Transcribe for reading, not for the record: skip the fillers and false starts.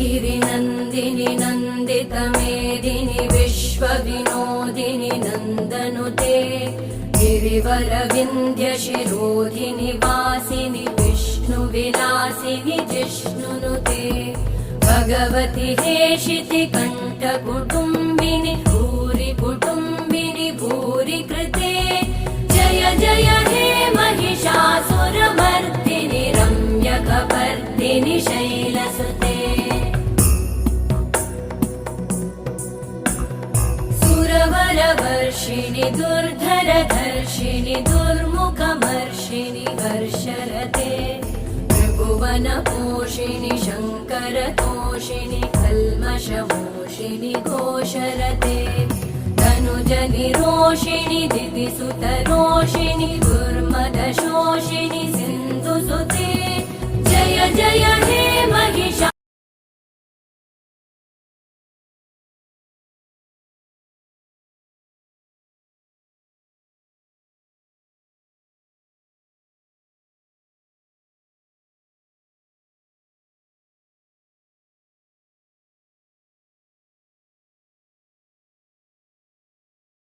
गिरिनन्दिनि नन्दितमेदिनि विश्वविनोदिनि नन्दनुते गिरिवरविन्ध्यशिरोधिनि वासिनि विष्णुविलासिनि जिष्णुनुते भगवति हेशिति कण्ठकुटुम्बिनि भूरि कुटुम्बिनि भूरि कृते जय जय हे महिषासुरमर्दिनि रम्यकपर्दिनि शैलसुते सुरवरवर्षिणि दुर्धरधर्षिणि दुर्मुखमर्षिणि हर्षरते त्रिभुवनपोषिणि शङ्करतोषिणि कल्मषमोषिणि घोषरते तनुजनिरोषिणि दिविसुतरोषिणि दुर्मदशोषिणि सिन्धुसुते जय जय हे महिषा